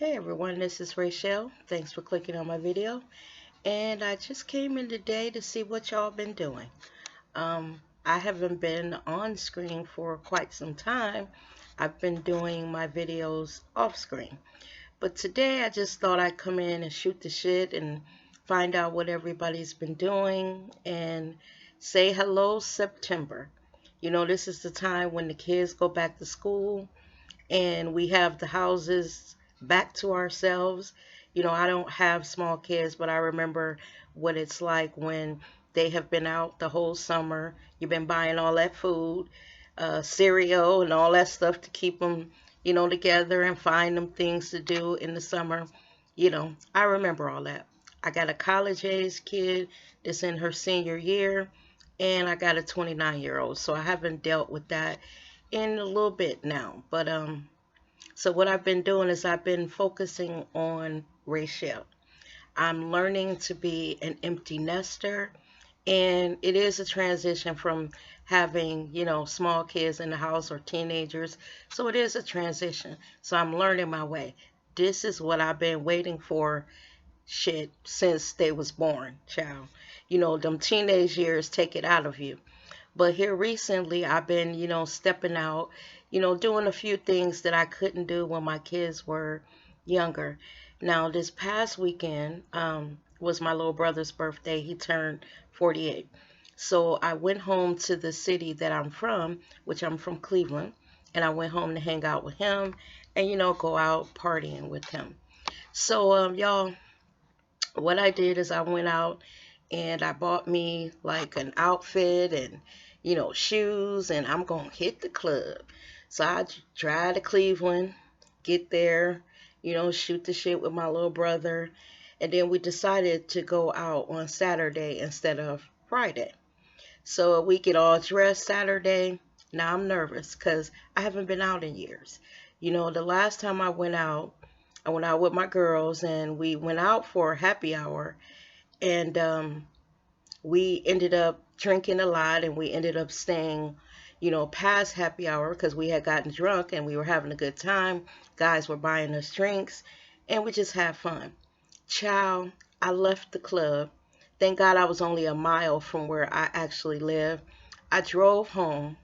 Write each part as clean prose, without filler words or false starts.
Hey everyone, this is Rachel. Thanks for clicking on my video. And I just came in today to see what y'all been doing. I haven't been on screen for quite some time. I've been doing my videos off screen. But today I just thought I'd come in and shoot the shit and find out what everybody's been doing and say hello, September. This is the time when the kids go back to school and we have the houses back to ourselves. I don't have small kids, but I remember what it's like when they have been out the whole summer. You've been buying all that food, cereal, and all that stuff to keep them, together and find them things to do in the summer. I remember all that. I got a college age kid that's in her senior year, and I got a 29-year-old, so I haven't dealt with that in a little bit now. But so what I've been doing is I've been focusing on Rachel. I'm learning to be an empty nester, and it is a transition from having, small kids in the house or teenagers. So it is a transition. So I'm learning my way. This is what I've been waiting for shit since they was born, child. Them teenage years take it out of you. But here recently, I've been, stepping out, doing a few things that I couldn't do when my kids were younger. Now, this past weekend was my little brother's birthday. He turned 48. So I went home to the city that I'm from, which I'm from Cleveland, and I went home to hang out with him and, go out partying with him. So, y'all, what I did is I went out and I bought me like an outfit and shoes, and I'm gonna hit the club. So I drive to Cleveland, get there, shoot the shit with my little brother, and then we decided to go out on Saturday instead of Friday. So we get all dressed Saturday. Now I'm nervous because I haven't been out in years. The last time I went out with my girls and we went out for a happy hour, and we ended up drinking a lot and we ended up staying, past happy hour because we had gotten drunk and we were having a good time. Guys were buying us drinks and we just had fun. Child, I left the club. Thank God I was only a mile from where I actually live. I drove home,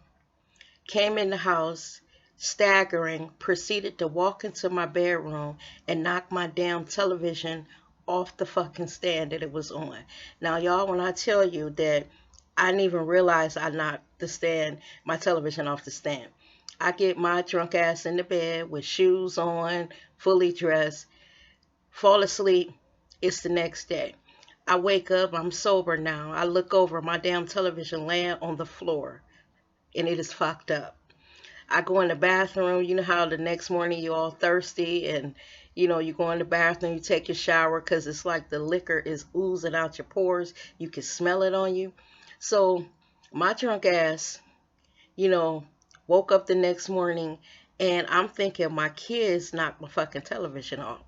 came in the house, staggering, proceeded to walk into my bedroom and knock my damn television off the fucking stand that it was on. Now, y'all, when I tell you that I didn't even realize I knocked my television off the stand. I get my drunk ass in the bed with shoes on, fully dressed, fall asleep. It's the next day. I wake up, I'm sober now. I look over, my damn television laying on the floor, and it is fucked up. I go in the bathroom. You know how the next morning you're all thirsty and you go in the bathroom, you take your shower because it's like the liquor is oozing out your pores. You can smell it on you. So my drunk ass, you know, woke up the next morning and I'm thinking my kids knocked my fucking television off.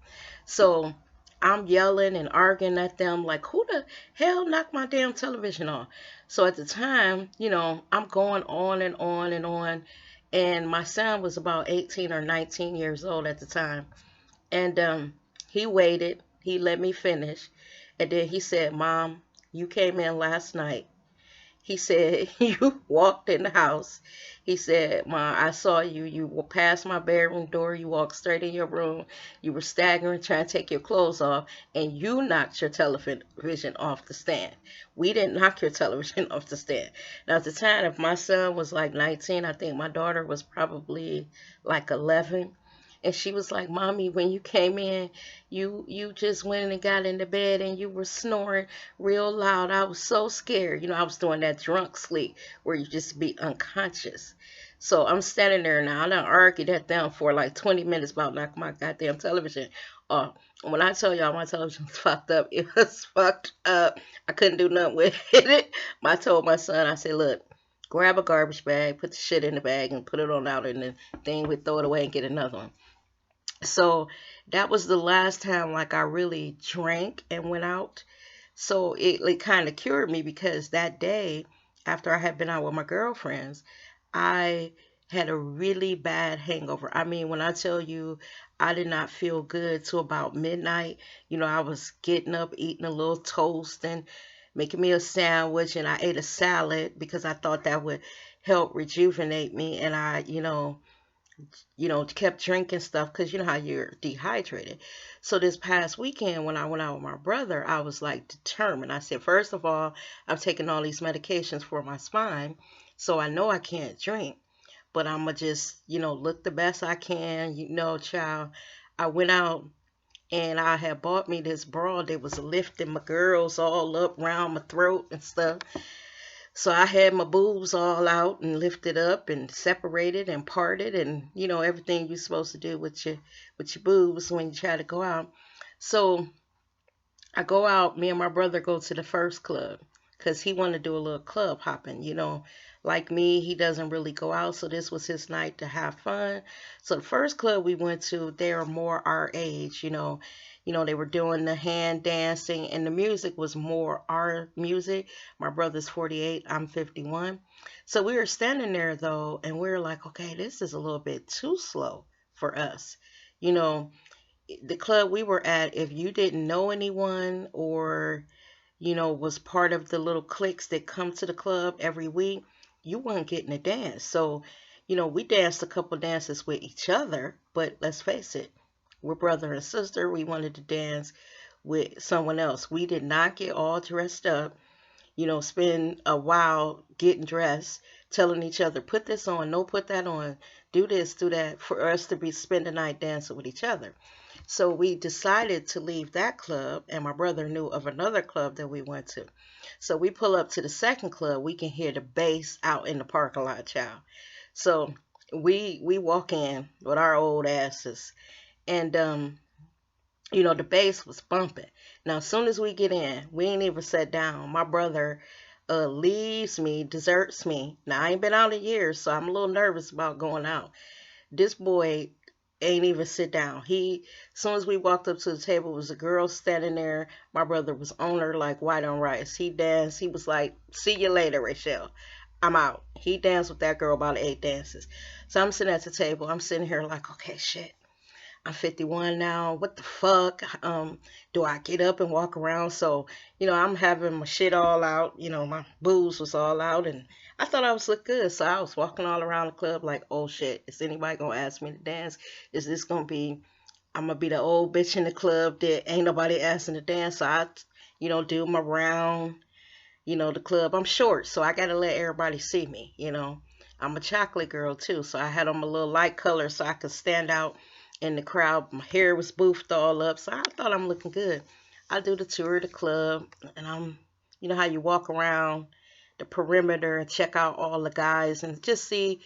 So I'm yelling and arguing at them like, who the hell knocked my damn television off? So at the time, I'm going on and on and on. And my son was about 18 or 19 years old at the time. And he waited. He let me finish. And then he said, Mom, you came in last night. He said, you walked in the house. He said, Ma, I saw you. You were past my bedroom door. You walked straight in your room. You were staggering, trying to take your clothes off, and you knocked your television off the stand. We didn't knock your television off the stand. Now, at the time, if my son was like 19, I think my daughter was probably like 11. And she was like, Mommy, when you came in, you just went and got into bed and you were snoring real loud. I was so scared. I was doing that drunk sleep where you just be unconscious. So I'm standing there now. I done argued at them for like 20 minutes about knocking my goddamn television off. When I tell y'all my television was fucked up, it was fucked up. I couldn't do nothing with it. I told my son, I said, look, grab a garbage bag, put the shit in the bag, and put it on out in the thing. We throw it away and get another one. So that was the last time like I really drank and went out. So it kind of cured me because that day, after I had been out with my girlfriends, I had a really bad hangover. I mean, when I tell you I did not feel good till about midnight, I was getting up, eating a little toast and making me a sandwich, and I ate a salad because I thought that would help rejuvenate me. And I, kept drinking stuff because you know how you're dehydrated. So this past weekend when I went out with my brother, I was like determined. I said, first of all, I'm taking all these medications for my spine, so I know I can't drink, but I'm gonna just, look the best I can, child. I went out and I had bought me this bra that was lifting my girls all up around my throat and stuff. So I had my boobs all out and lifted up and separated and parted and everything you're supposed to do with your boobs when you try to go out. So I go out, me and my brother go to the first club because he wanted to do a little club hopping. Like me, he doesn't really go out, so this was his night to have fun. So the first club we went to, they are more our age. They were doing the hand dancing, and the music was more our music. My brother's 48, I'm 51. So we were standing there though, and we were like, okay, this is a little bit too slow for us. You know, the club we were at, if you didn't know anyone or, was part of the little cliques that come to the club every week, you weren't getting a dance. So, we danced a couple dances with each other, but let's face it, we're brother and sister. We wanted to dance with someone else. We did not get all dressed up, spend a while getting dressed, telling each other, put this on, no, put that on, do this, do that, for us to be spend the night dancing with each other. So we decided to leave that club, and my brother knew of another club that we went to. So we pull up to the second club. We can hear the bass out in the parking lot, child. So we walk in with our old asses, and the bass was bumping. Now, as soon as we get in, we ain't even sat down. My brother leaves me, deserts me. Now, I ain't been out in years, so I'm a little nervous about going out. This boy ain't even sit down. As soon as we walked up to the table, was a girl standing there. My brother was on her like white on rice. He danced. He was like, see you later, Rachel. I'm out. He danced with that girl about 8 dances. So I'm sitting at the table. I'm sitting here like, okay, shit. I'm 51 now. What the fuck? Do I get up and walk around? So, I'm having my shit all out. My booze was all out, and I thought I was look good. So I was walking all around the club like, oh shit, is anybody gonna ask me to dance? Is this gonna be? I'm gonna be the old bitch in the club that ain't nobody asking to dance. So I, do my round. The club. I'm short, so I gotta let everybody see me. I'm a chocolate girl too, so I had on my little light color so I could stand out in the crowd. My hair was boofed all up, so I thought I'm looking good. I do the tour of the club, and you know how you walk around the perimeter and check out all the guys and just see,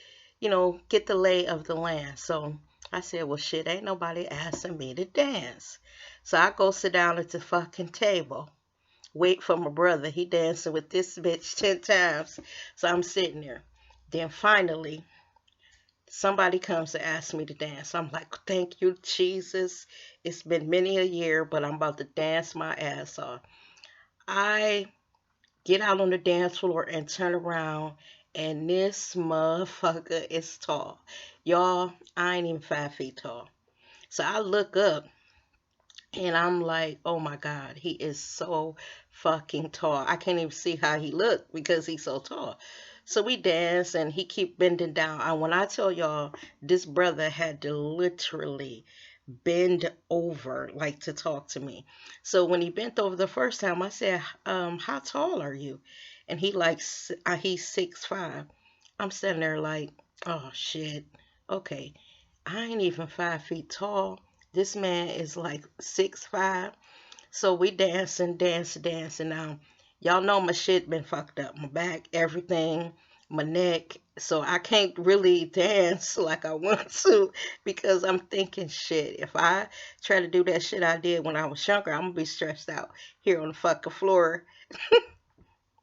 get the lay of the land. So I said, well, shit, ain't nobody asking me to dance. So I go sit down at the fucking table, wait for my brother. He dancing with this bitch 10 times. So I'm sitting there. Then finally, somebody comes to ask me to dance. I'm like, thank you, Jesus. It's been many a year, but I'm about to dance my ass off. I get out on the dance floor and turn around, and this motherfucker is tall. Y'all, I ain't even 5 feet tall. So I look up and I'm like, oh my God, he is so fucking tall. I can't even see how he looked because he's so tall. So we dance and he keep bending down. And when I tell y'all, this brother had to literally bend over like to talk to me. So when he bent over the first time, I said, how tall are you? And he's 6'5". I'm standing there like, oh shit. Okay. I ain't even 5 feet tall. This man is like 6'5". So we dancing. Now, y'all know my shit been fucked up. My back, everything, my neck. So I can't really dance like I want to because I'm thinking, shit, if I try to do that shit I did when I was younger, I'm gonna be stressed out here on the fucking floor.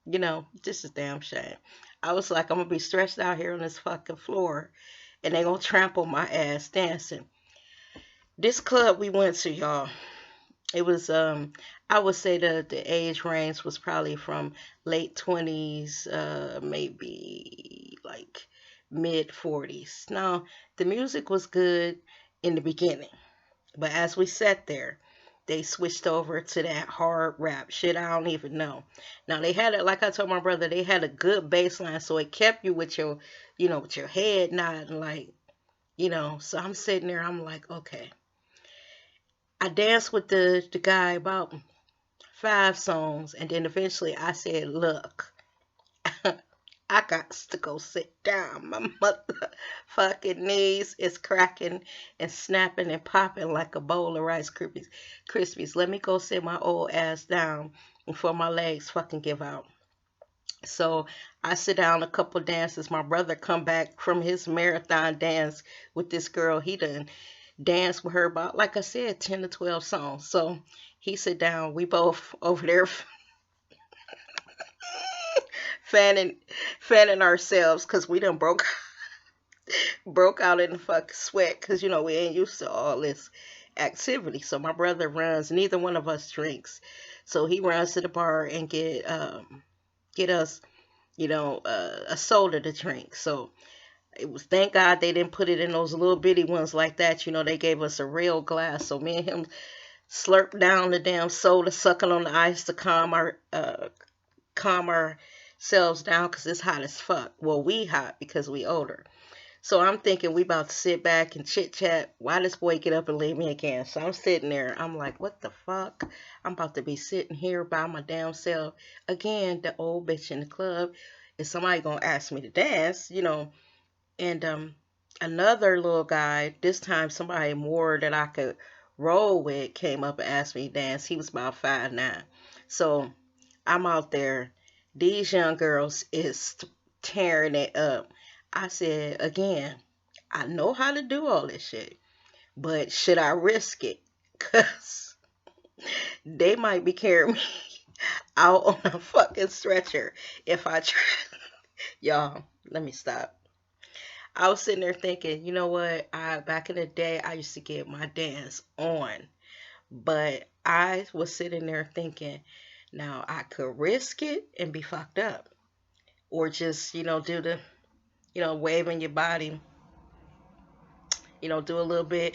This is damn shame. I was like, I'm gonna be stressed out here on this fucking floor and they gonna trample my ass dancing. This club we went to, y'all, it was I would say the age range was probably from late 20s, maybe like mid 40s. Now, the music was good in the beginning, but as we sat there, they switched over to that hard rap shit. I don't even know. Now they had it, like I told my brother, they had a good bass line, so it kept you with your, with your head nodding, like, So I'm sitting there, I'm like, okay. I danced with the guy about 5 songs, and then eventually I said, look, I got to go sit down. My motherfucking knees is cracking and snapping and popping like a bowl of Rice Krispies. Krispies. Let me go sit my old ass down before my legs fucking give out. So I sit down a couple dances. My brother come back from his marathon dance with this girl. He done danced with her about, like I said, 10 to 12 songs. So he sit down. We both over there fanning fanning ourselves because we done broke out in the fucking sweat because we ain't used to all this activity. So my brother runs. Neither one of us drinks, so he runs to the bar and get us a soda to drink. So it was, thank God they didn't put it in those little bitty ones like that. They gave us a real glass. So me and him slurped down the damn soda, sucking on the ice to calm ourselves down because it's hot as fuck. Well, we hot because we older. So I'm thinking we about to sit back and chit chat. Why this boy get up and leave me again? So I'm sitting there. I'm like, what the fuck? I'm about to be sitting here by my damn self again. The old bitch in the club. Is somebody gonna ask me to dance? And another little guy. This time somebody more that I could roll with came up and asked me to dance. He was about 5'9". So I'm out there. These young girls is tearing it up. I said, again, I know how to do all this shit, but should I risk it? Because they might be carrying me out on a fucking stretcher if I try. Y'all, let me stop. I was sitting there thinking, you know what? Back in the day, I used to get my dance on, but I was sitting there thinking, now I could risk it and be fucked up, or just do the waving your body, do a little bit,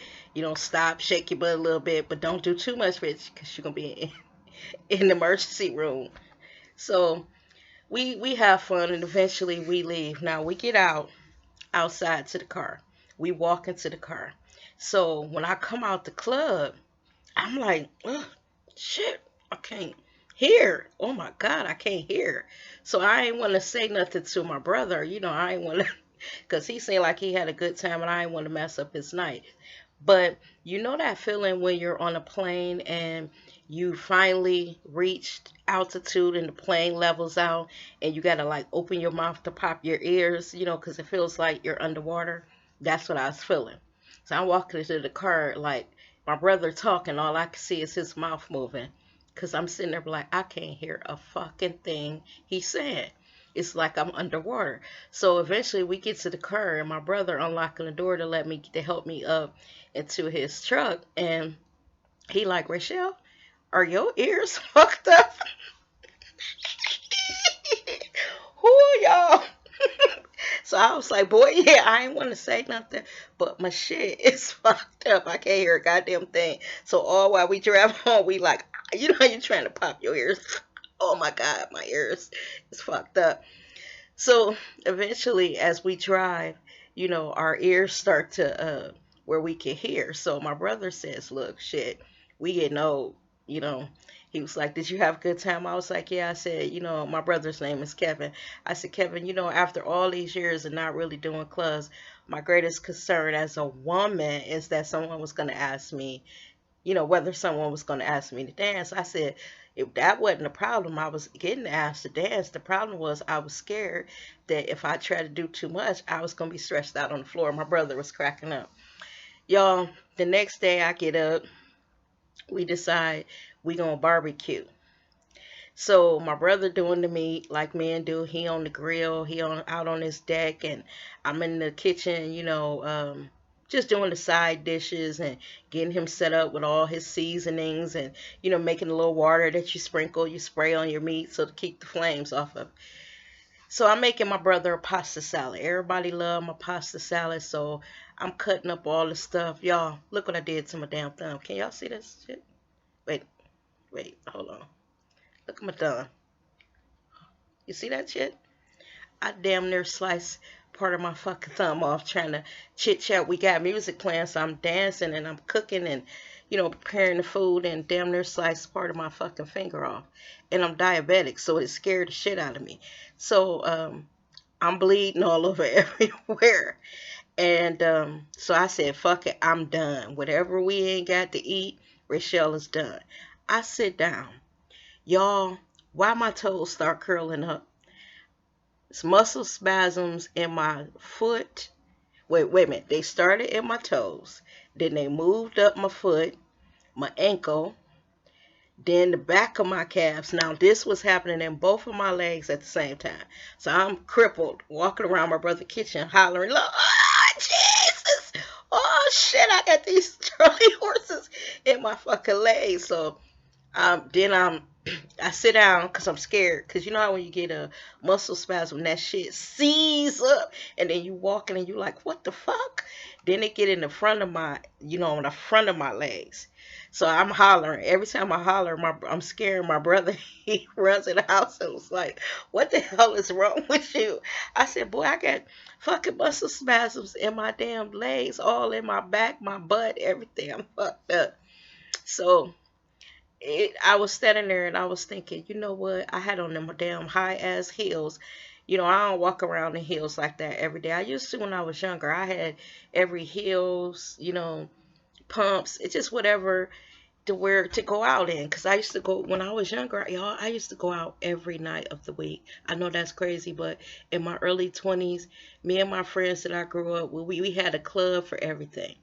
stop, shake your butt a little bit, but don't do too much, bitch, because you're gonna be in the emergency room. So we have fun, and eventually we leave. Now we get outside to the car. We walk into the car. So when I come out the club, I'm like, ugh, shit, I can't hear. Oh my God, I can't hear. So I ain't want to say nothing to my brother. I ain't want to, because he seemed like he had a good time and I ain't want to mess up his night. But you know that feeling when you're on a plane and you finally reached altitude and the plane levels out and you gotta like open your mouth to pop your ears, because it feels like you're underwater. That's what I was feeling. So I'm walking into the car like my brother talking, all I can see is his mouth moving. Cause I'm sitting there like I can't hear a fucking thing he's saying. It's like I'm underwater. So eventually we get to the car and my brother unlocking the door to help me up into his truck, and he like, Rachel, are your ears fucked up? Who y'all? So I was like, boy, yeah, I ain't want to say nothing, but my shit is fucked up. I can't hear a goddamn thing. So all while we drive home, we like, you're trying to pop your ears. Oh my God, my ears is fucked up. So eventually, as we drive, our ears start to where we can hear. So my brother says, "Look, shit, we getting old." You know, he was like, "Did you have a good time?" I was like, "Yeah." I said, my brother's name is Kevin. I said, "Kevin, after all these years of not really doing clubs, my greatest concern as a woman is that someone was going to ask me, whether someone was going to ask me to dance." I said, if that wasn't the problem, I was getting asked to dance. The problem was I was scared that if I tried to do too much, I was going to be stretched out on the floor. My brother was cracking up. Y'all, the next day I get up, we decide we going to barbecue. So my brother doing the meat like men do. He on the grill, he on out on his deck, and I'm in the kitchen, just doing the side dishes and getting him set up with all his seasonings and making a little water that you spray on your meat so to keep the flames off of. So I'm making my brother a pasta salad. Everybody love my pasta salad, so I'm cutting up all the stuff. Y'all, look what I did to my damn thumb. Can y'all see this shit? Wait, wait, hold on. Look at my thumb. You see that shit? I damn near sliced part of my fucking thumb off trying to chit chat. We got music playing, so I'm dancing and I'm cooking and, preparing the food and damn near sliced part of my fucking finger off. And I'm diabetic, so it scared the shit out of me. So, I'm bleeding all over everywhere. And so I said, fuck it, I'm done. Whatever we ain't got to eat, Rochelle is done. I sit down. Y'all, why my toes start curling up? It's muscle spasms in my foot. Wait a minute. They started in my toes. Then they moved up my foot, my ankle, then the back of my calves. Now this was happening in both of my legs at the same time. So I'm crippled, walking around my brother's kitchen, hollering, "Lord Jesus! Oh shit! I got these Charlie horses in my fucking legs." So then I sit down because I'm scared. Because you know how when you get a muscle spasm, that shit seize up, and then you walking and you like, what the fuck? Then it get in the front of my, on the front of my legs. So I'm hollering. Every time I holler, I'm scaring my brother. He runs in the house and was like, what the hell is wrong with you? I said, boy, I got fucking muscle spasms in my damn legs, all in my back, my butt, everything. I'm fucked up. So I was standing there and I was thinking, you know what? I had on them damn high ass heels. I don't walk around in heels like that every day. I used to when I was younger. I had every heels, pumps. It's just whatever to wear to go out in. Because I used to go, when I was younger, y'all, I used to go out every night of the week. I know that's crazy, but in my early 20s, me and my friends that I grew up with, we had a club for everything.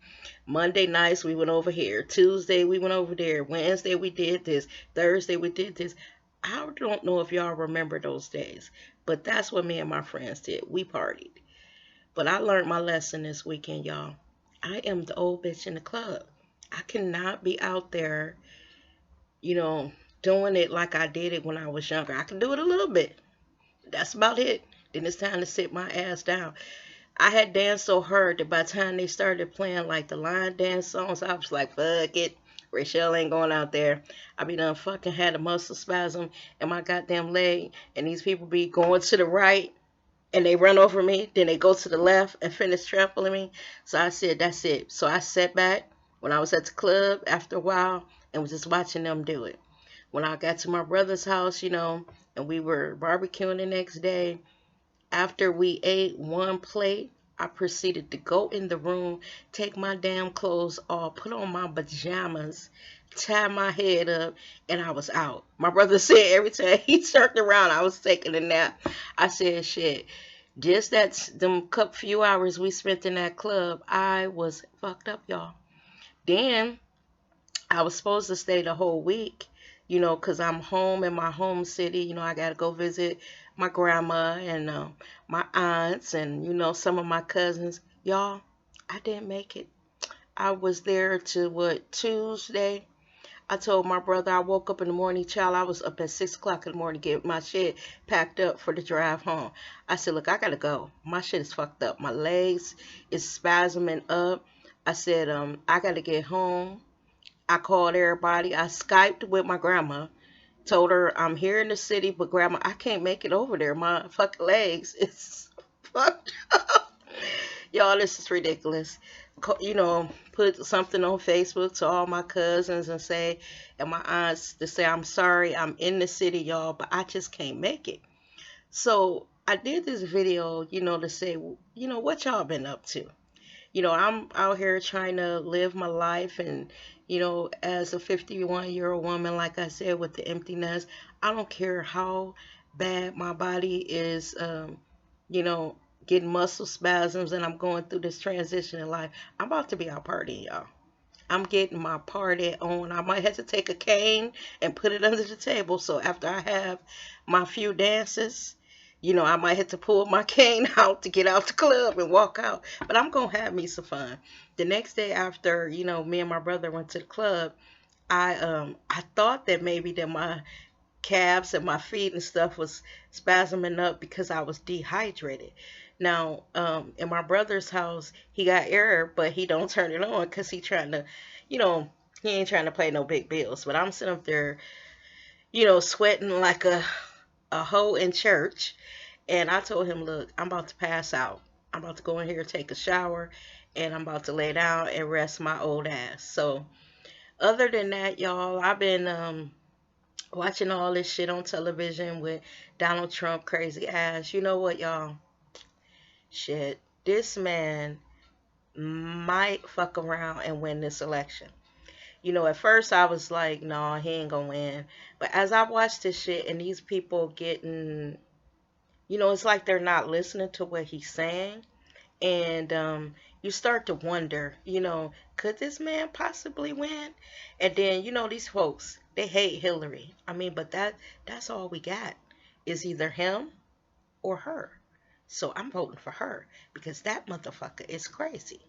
Monday nights, we went over here. Tuesday, we went over there. Wednesday, we did this. Thursday, we did this. I don't know if y'all remember those days, but that's what me and my friends did. We partied. But I learned my lesson this weekend, y'all. I am the old bitch in the club. I cannot be out there, you know, doing it like I did it when I was younger. I can do it a little bit. That's about it. Then it's time to sit my ass down. I had danced so hard that by the time they started playing like the line dance songs, I was like, fuck it. Rachel ain't going out there. I be done fucking had a muscle spasm in my goddamn leg, and these people be going to the right and they run over me, then they go to the left and finish trampling me. So I said, that's it. So I sat back when I was at the club after a while and was just watching them do it. When I got to my brother's house, and we were barbecuing the next day, after we ate one plate, I proceeded to go in the room, take my damn clothes off, put on my pajamas, tie my head up, and I was out. My brother said every time he turned around, I was taking a nap. I said, shit, just that them couple few hours we spent in that club, I was fucked up, y'all. Then I was supposed to stay the whole week, because I'm home in my home city. I got to go visit my grandma and my aunts and, some of my cousins. Y'all, I didn't make it. I was there to Tuesday. I told my brother I woke up in the morning, child. I was up at 6 o'clock in the morning to get my shit packed up for the drive home. I said, look, I got to go. My shit is fucked up. My legs is spasming up. I said, I got to get home. I called everybody. I Skyped with my grandma. Told her I'm here in the city, but grandma, I can't make it over there. My fucking legs is fucked up. Y'all, this is ridiculous. Put something on Facebook to all my cousins and say, and my aunts to say, I'm sorry, I'm in the city, y'all, but I just can't make it. So I did this video, to say, what y'all been up to? I'm out here trying to live my life and, as a 51-year-old woman, like I said, with the emptiness, I don't care how bad my body is, you know, getting muscle spasms and I'm going through this transition in life. I'm about to be out partying, y'all. I'm getting my party on. I might have to take a cane and put it under the table. So after I have my few dances, I might have to pull my cane out to get out the club and walk out. But I'm going to have me some fun. The next day after, me and my brother went to the club, I thought that maybe that my calves and my feet and stuff was spasming up because I was dehydrated. Now, in my brother's house, he got air, but he don't turn it on because he trying to, you know, he ain't trying to pay no big bills. But I'm sitting up there, sweating like a hoe in church. And I told him, look, I'm about to pass out. I'm about to go in here, take a shower, and I'm about to lay down and rest my old ass. So, other than that, y'all, I've been watching all this shit on television with Donald Trump crazy ass. You know what, y'all? Shit. This man might fuck around and win this election. At first I was like, no, he ain't gonna win. But as I watched this shit and these people getting, it's like they're not listening to what he's saying. And you start to wonder, could this man possibly win? And then, these folks, they hate Hillary. I mean, but that's all we got is either him or her. So I'm voting for her because that motherfucker is crazy.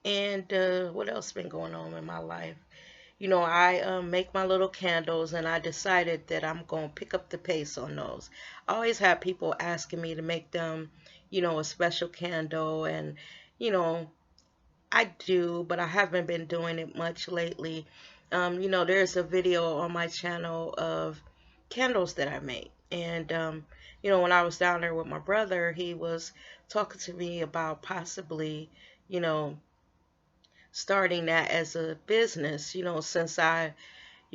And what else been going on in my life? I make my little candles, and I decided that I'm going to pick up the pace on those. I always have people asking me to make them, a special candle, and, you know, I do, but I haven't been doing it much lately. There's a video on my channel of candles that I make. And, when I was down there with my brother, he was talking to me about possibly, you know, starting that as a business, since I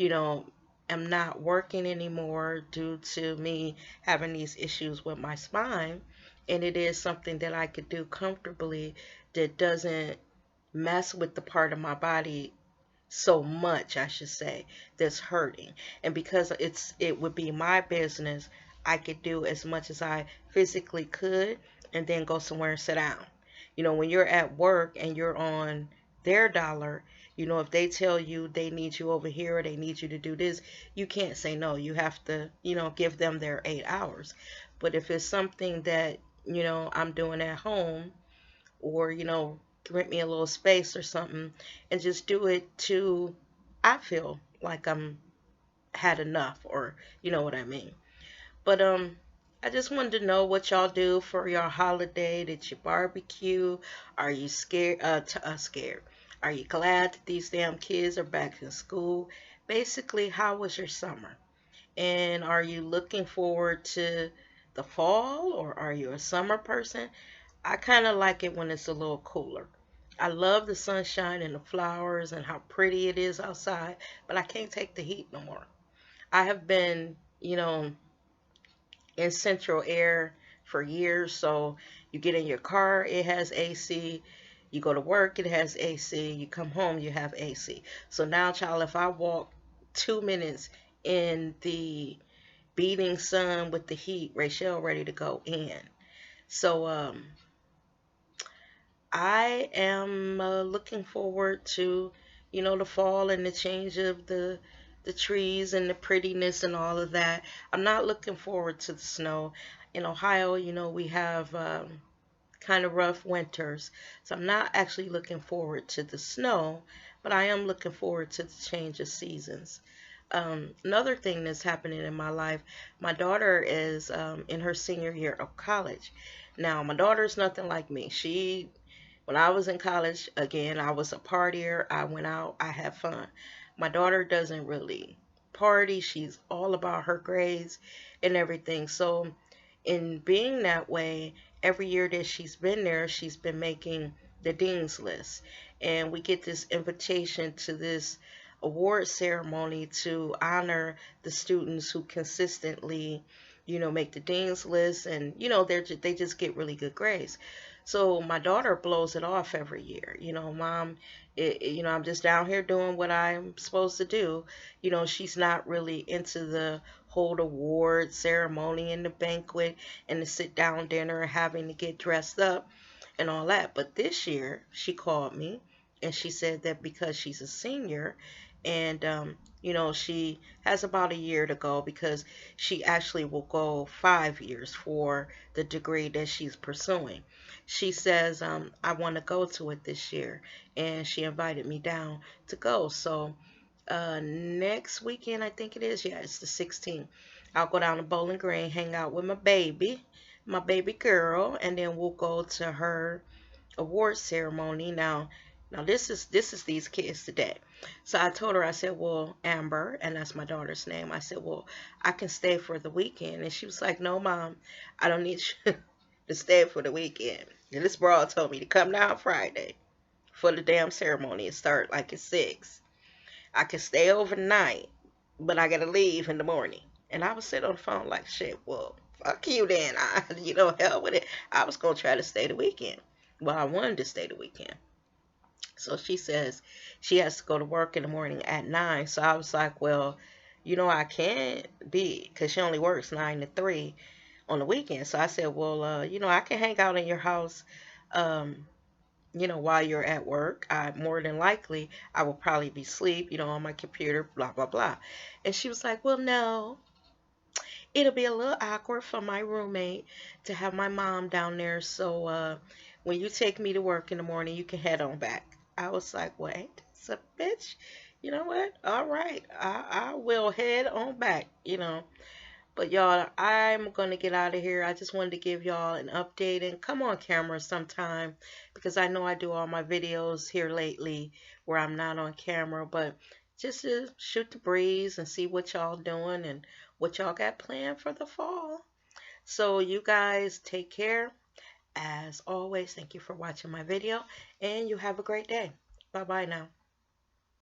you know, am not working anymore due to me having these issues with my spine. And it is something that I could do comfortably that doesn't mess with the part of my body so much, I should say, that's hurting. And because it would be my business, I could do as much as I physically could and then go somewhere and sit down. When you're at work and you're on their dollar, if they tell you they need you over here or they need you to do this, you can't say no. You have to, give them their 8 hours. But if it's something that, I'm doing at home, or rent me a little space or something and just do it to I feel like I'm had enough, or you know what I mean. But I just wanted to know what y'all do for your holiday. Did you barbecue? Are you scared? Are you glad that these damn kids are back in school? Basically, how was your summer? And are you looking forward to the fall, or are you a summer person? I kind of like it when it's a little cooler. I love the sunshine and the flowers and how pretty it is outside, but I can't take the heat no more. I have been, in central air for years, so you get in your car, it has AC. You go to work, it has AC. You come home, you have AC. So now, child, if I walk 2 minutes in the beating sun with the heat, Rachel ready to go in. So, I am looking forward to, the fall and the change of the trees and the prettiness and all of that. I'm not looking forward to the snow. In Ohio, we have kind of rough winters, so I'm not actually looking forward to the snow, but I am looking forward to the change of seasons. Another thing that's happening in my life, my daughter is in her senior year of college. Now, my daughter's nothing like me. When I was in college, again, I was a partier. I went out, I had fun. My daughter doesn't really party. She's all about her grades and everything. So, in being that way, every year that she's been there, she's been making the dean's list. And we get this invitation to this award ceremony to honor the students who consistently, make the dean's list, and they just get really good grades. So my daughter blows it off every year. Mom, I'm just down here doing what I'm supposed to do. She's not really into the hold award ceremony and the banquet and the sit down dinner and having to get dressed up and all that. But this year she called me and she said that because she's a senior and she has about a year to go, because she actually will go 5 years for the degree that she's pursuing. She says, I want to go to it this year, and she invited me down to go. So next weekend, I think it is. Yeah, it's the 16th. I'll go down to Bowling Green, hang out with my baby girl, and then we'll go to her award ceremony. Now this is these kids today. So I told her, I said, well, Amber, and that's my daughter's name. I said, well, I can stay for the weekend, and she was like, no, mom, I don't need you to stay for the weekend. And this broad told me to come down Friday for the damn ceremony and start like at 6. I can stay overnight, but I gotta leave in the morning. And I was sitting on the phone like, shit, well, fuck you then. Hell with it. I was gonna try to stay the weekend. Well, I wanted to stay the weekend. So she says she has to go to work in the morning at 9. So I was like, well, I can't be, because she only works 9 to 3 on the weekend. So I said, well, I can hang out in your house, um, while you're at work. More than likely, I will probably be asleep, on my computer, blah, blah, blah. And she was like, well, no, it'll be a little awkward for my roommate to have my mom down there. So when you take me to work in the morning, you can head on back. I was like, wait, so bitch, you know what? All right, I will head on back. But y'all, I'm gonna get out of here. I just wanted to give y'all an update and come on camera sometime, because I know I do all my videos here lately where I'm not on camera, but just to shoot the breeze and see what y'all doing and what y'all got planned for the fall. So you guys take care. As always, thank you for watching my video, and you have a great day. Bye bye now.